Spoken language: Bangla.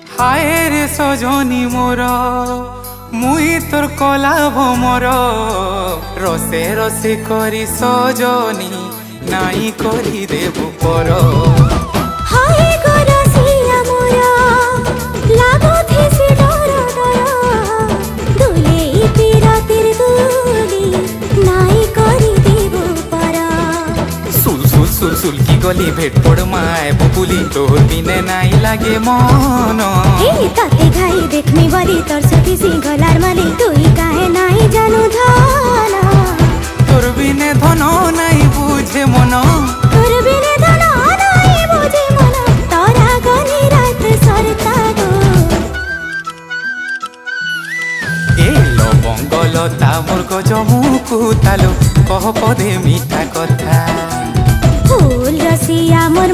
হায় রে সজনী মোর মুই তোর কলা ভমর রসে রসে করি সজনী নাই করি দেবু পর। হায় গো রসিয়া মোর লাগুথিসি ডর ডর দুলেই পিরাতির গুলি নাই করি দেব পর। সুল সুল সুল সুল কি গলি ভেট পড় মায় বকুলি তোর বিনে নাই লাগে মন। এই তাতে ঘাই দেখনি বলি তোর সুতি সিংহলার মালি তুই কাহে নাই জানু ধন। তোর বিনে ধন নাই বুঝে মন। তোর বিনে ধন নাই বুঝে মন তোরা গনি রাত সরতা গো। এ লবঙ্গলতা মোর গজমুকু তালো কহ পদে মিঠা কথা। ফুল রসিয়া মোর